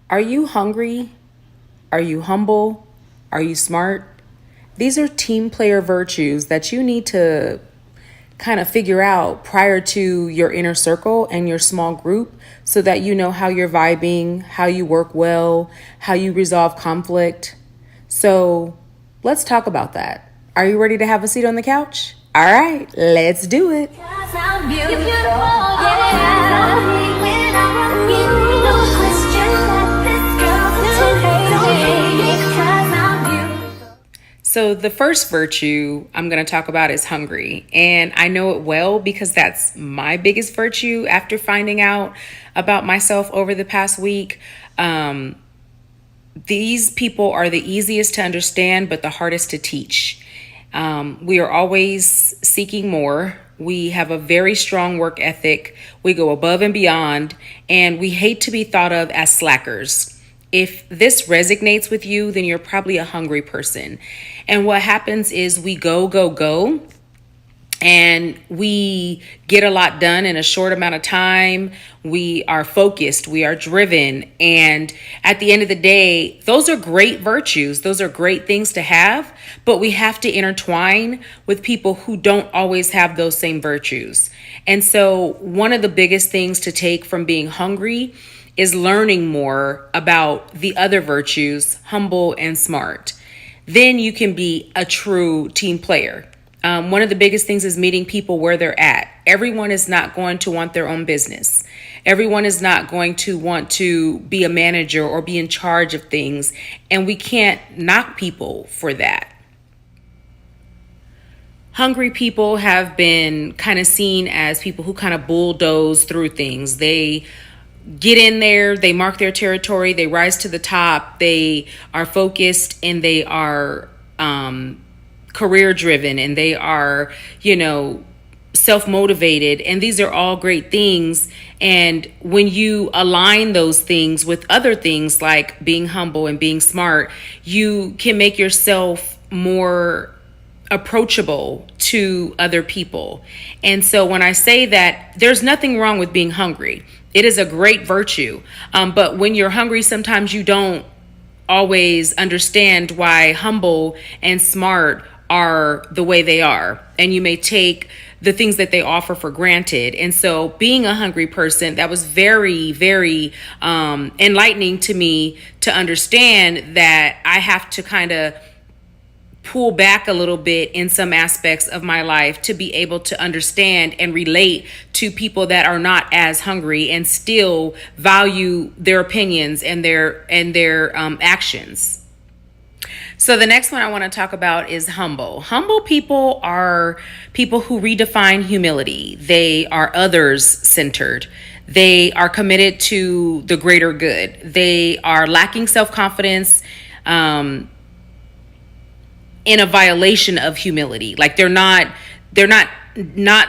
Are you hungry? Are you humble? Are you smart? These are team player virtues that you need to kind of figure out prior to your inner circle and your small group so that you know how you're vibing, how you work well, how you resolve conflict. So let's talk about that. Are you ready to have a seat on the couch? All right, let's do it. So, the first virtue I'm going to talk about is hungry. And I know it well because that's my biggest virtue after finding out about myself over the past week. These people are the easiest to understand, but the hardest to teach. We are always seeking more. We have a very strong work ethic. We go above and beyond, and we hate to be thought of as slackers. If this resonates with you, then you're probably a hungry person. And what happens is we go, go, go, and we get a lot done in a short amount of time. We are focused, we are driven. And at the end of the day, those are great virtues. Those are great things to have, but we have to intertwine with people who don't always have those same virtues. And so one of the biggest things to take from being hungry is learning more about the other virtues, humble and smart. Then you can be a true team player. One of the biggest things is meeting people where they're at. Everyone is not going to want their own business. Everyone is not going to want to be a manager or be in charge of things. And we can't knock people for that. Hungry people have been kind of seen as people who kind of bulldoze through things. They get in there, they mark their territory, they rise to the top, they are focused, and they are career driven, and they are, self-motivated. And these are all great things. And when you align those things with other things like being humble and being smart, you can make yourself more approachable to other people. And so when I say that, there's nothing wrong with being hungry. It is a great virtue. But when you're hungry, sometimes you don't always understand why humble and smart are the way they are. And you may take the things that they offer for granted. And so being a hungry person, that was very, very enlightening to me to understand that I have to kind of pull back a little bit in some aspects of my life to be able to understand and relate to people that are not as hungry and still value their opinions and their actions. So the next one I want to talk about is humble. Humble people are people who redefine humility. They are others centered. They are committed to the greater good. They are lacking self-confidence, in a violation of humility. Like they're not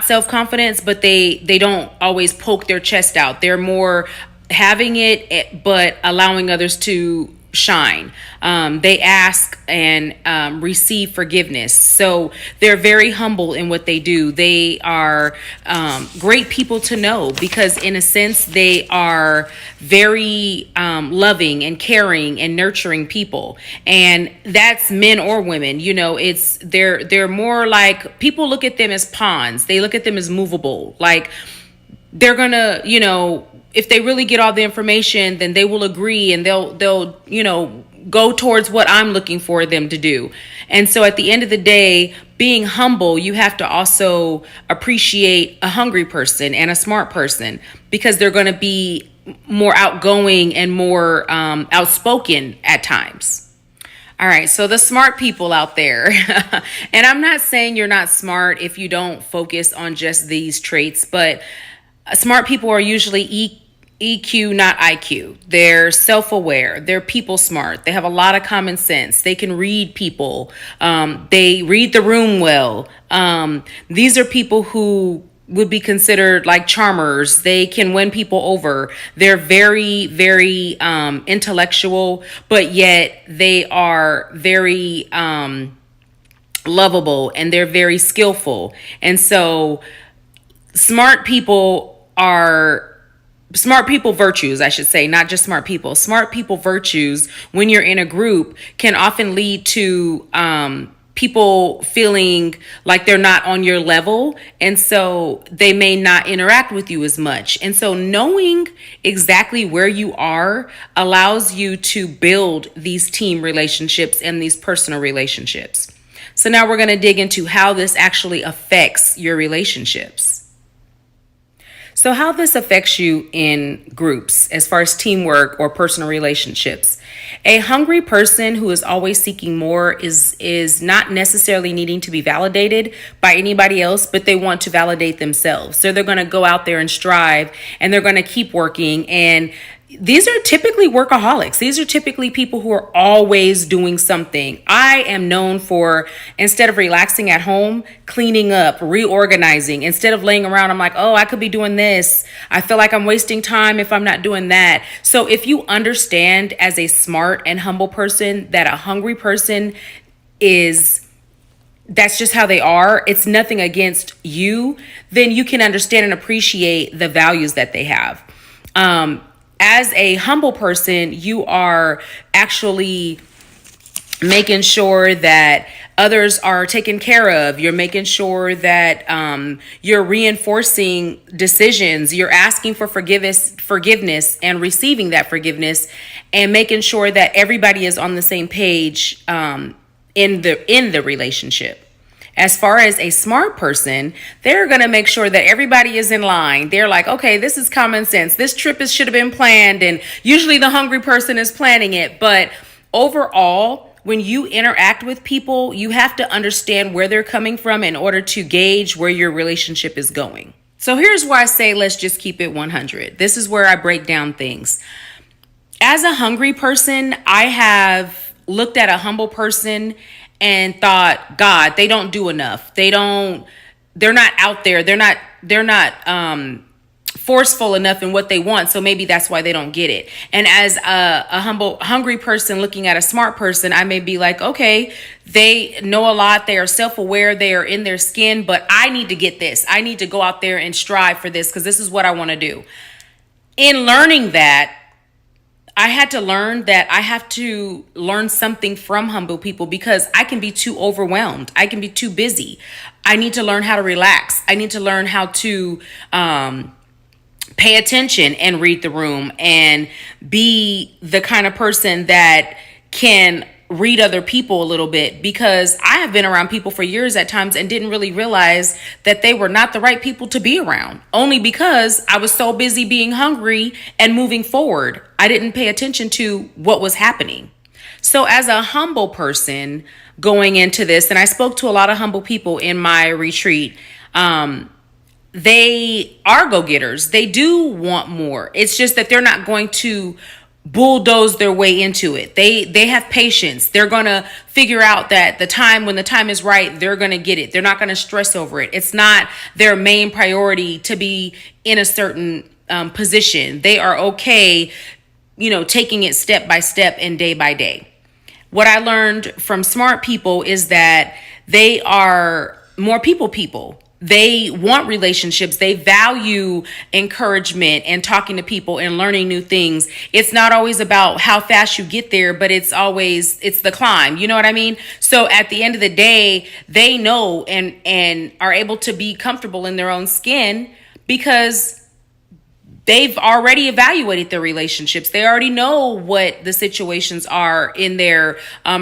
self-confidence, but they don't always poke their chest out. They're more having it, but allowing others to shine. They ask and receive forgiveness. So they're very humble in what they do. They are great people to know because in a sense, they are very loving and caring and nurturing people. And that's men or women. They're more like, people look at them as pawns. They look at them as movable. Like they're gonna, if they really get all the information, then they will agree and they'll go towards what I'm looking for them to do. And so at the end of the day, being humble, you have to also appreciate a hungry person and a smart person because they're going to be more outgoing and more outspoken at times. All right, so the smart people out there, and I'm not saying you're not smart if you don't focus on just these traits, but smart people are usually EQ, not IQ. They're self-aware. They're people smart. They have a lot of common sense. They can read people. They read the room well. These are people who would be considered like charmers. They can win people over. They're very, very intellectual, but yet they are very lovable and they're very skillful. And so smart people are smart people virtues, I should say, not just smart people. Smart people virtues, when you're in a group, can often lead to people feeling like they're not on your level. And so they may not interact with you as much. And so knowing exactly where you are allows you to build these team relationships and these personal relationships. So now we're going to dig into how this actually affects your relationships. So how this affects you in groups as far as teamwork or personal relationships. A hungry person who is always seeking more is not necessarily needing to be validated by anybody else, but they want to validate themselves. So they're going to go out there and strive, and they're going to keep working. And these are typically workaholics. These are typically people who are always doing something. I am known for, instead of relaxing at home, cleaning up, reorganizing. Instead of laying around, I'm like, oh, I could be doing this. I feel like I'm wasting time if I'm not doing that. So if you understand as a smart and humble person that a hungry person that's just how they are, it's nothing against you, then you can understand and appreciate the values that they have. As a humble person, you are actually making sure that others are taken care of. You're making sure that you're reinforcing decisions. You're asking for forgiveness and receiving that forgiveness, and making sure that everybody is on the same page in the relationship. As far as a smart person, they're going to make sure that everybody is in line. They're like, okay, this is common sense. This trip should have been planned. And usually the hungry person is planning it. But overall, when you interact with people, you have to understand where they're coming from in order to gauge where your relationship is going. So here's why I say, let's just keep it 100. This is where I break down things. As a hungry person, I have looked at a humble person and thought, God, they don't do enough. They're not out there. They're not forceful enough in what they want. So maybe that's why they don't get it. And as a hungry person looking at a smart person, I may be like, okay, they know a lot. They are self-aware. They are in their skin, but I need to get this. I need to go out there and strive for this because this is what I want to do. In learning that, I had to learn that I have to learn something from humble people because I can be too overwhelmed. I can be too busy. I need to learn how to relax. I need to learn how to pay attention and read the room and be the kind of person that can read other people a little bit, because I have been around people for years at times and didn't really realize that they were not the right people to be around, only because I was so busy being hungry and moving forward. I didn't pay attention to what was happening. So as a humble person going into this, and I spoke to a lot of humble people in my retreat, they are go-getters. They do want more. It's just that they're not going to bulldoze their way into it. They have patience. They're going to figure out that when the time is right, they're going to get it. They're not going to stress over it. It's not their main priority to be in a certain position. They are okay, taking it step by step and day by day. What I learned from smart people is that they are more people. They want relationships. They value encouragement and talking to people and learning new things. It's not always about how fast you get there, but it's the climb. You know what I mean? So at the end of the day, they know and are able to be comfortable in their own skin because they've already evaluated their relationships. They already know what the situations are in their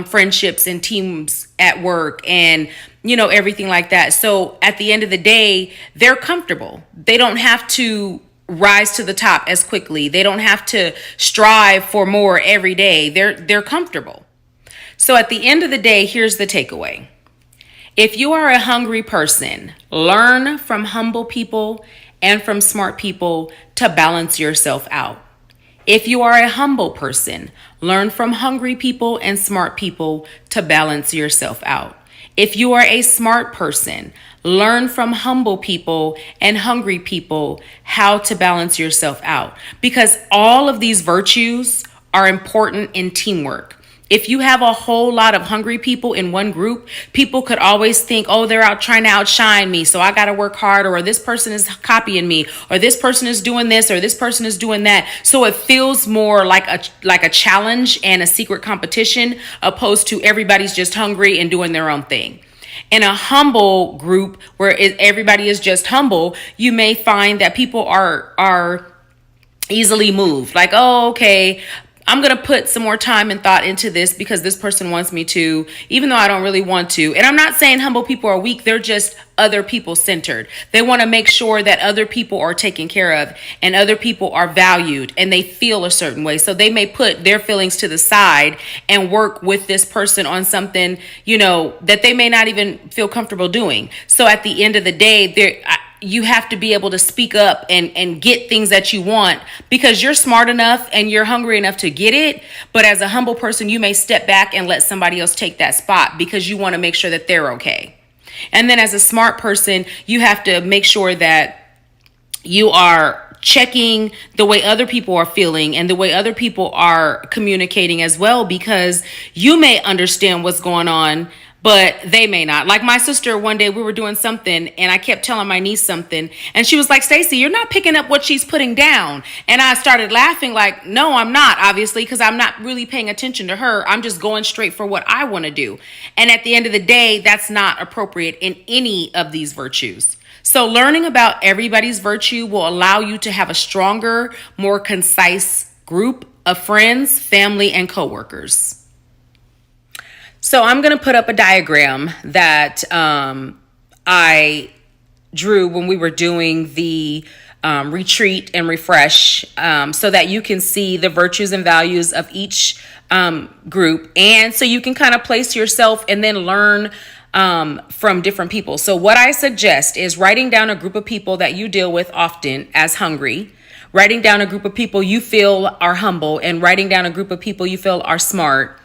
friendships and teams at work and everything like that. So at the end of the day, they're comfortable. They don't have to rise to the top as quickly. They don't have to strive for more every day. They're comfortable. So at the end of the day, here's the takeaway. If you are a hungry person, learn from humble people and from smart people to balance yourself out. If you are a humble person, learn from hungry people and smart people to balance yourself out. If you are a smart person, learn from humble people and hungry people how to balance yourself out. Because all of these virtues are important in teamwork. If you have a whole lot of hungry people in one group, people could always think, oh, they're out trying to outshine me, so I got to work harder, or this person is copying me, or this person is doing this, or this person is doing that. So it feels more like a challenge and a secret competition, opposed to everybody's just hungry and doing their own thing. In a humble group where everybody is just humble, you may find that people are easily moved. Like, oh, okay, I'm going to put some more time and thought into this because this person wants me to, even though I don't really want to. And I'm not saying humble people are weak. They're just other people centered. They want to make sure that other people are taken care of and other people are valued and they feel a certain way. So they may put their feelings to the side and work with this person on something, that they may not even feel comfortable doing. So at the end of the day, you have to be able to speak up and get things that you want because you're smart enough and you're hungry enough to get it. But as a humble person, you may step back and let somebody else take that spot because you want to make sure that they're okay. And then as a smart person, you have to make sure that you are checking the way other people are feeling and the way other people are communicating as well, because you may understand what's going on, but they may not. Like my sister, one day we were doing something and I kept telling my niece something and she was like, Stacy, you're not picking up what she's putting down. And I started laughing like, no, I'm not, obviously, because I'm not really paying attention to her. I'm just going straight for what I want to do. And at the end of the day, that's not appropriate in any of these virtues. So learning about everybody's virtue will allow you to have a stronger, more concise group of friends, family, and coworkers. So I'm going to put up a diagram that I drew when we were doing the retreat and refresh, so that you can see the virtues and values of each group. And so you can kind of place yourself and then learn from different people. So what I suggest is writing down a group of people that you deal with often as hungry, writing down a group of people you feel are humble, and writing down a group of people you feel are smart.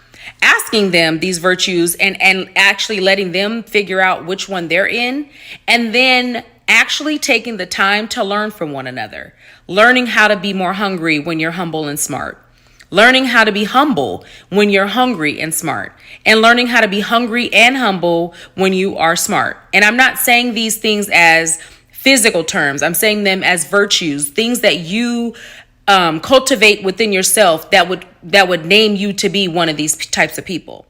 Asking them these virtues and actually letting them figure out which one they're in, and then actually taking the time to learn from one another, learning how to be more hungry when you're humble and smart, learning how to be humble when you're hungry and smart, and learning how to be hungry and humble when you are smart. And I'm not saying these things as physical terms. I'm saying them as virtues, things that you cultivate within yourself that would name you to be one of these types of people.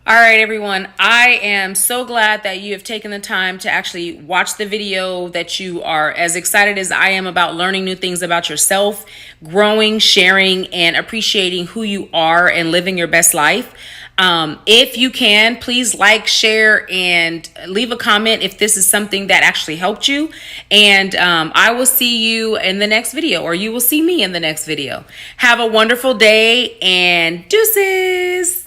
All right, everyone. I am so glad that you have taken the time to actually watch the video, that you are as excited as I am about learning new things about yourself, growing, sharing, and appreciating who you are and living your best life. If you can, please like, share, and leave a comment if this is something that actually helped you. And I will see you in the next video, or you will see me in the next video. Have a wonderful day and deuces.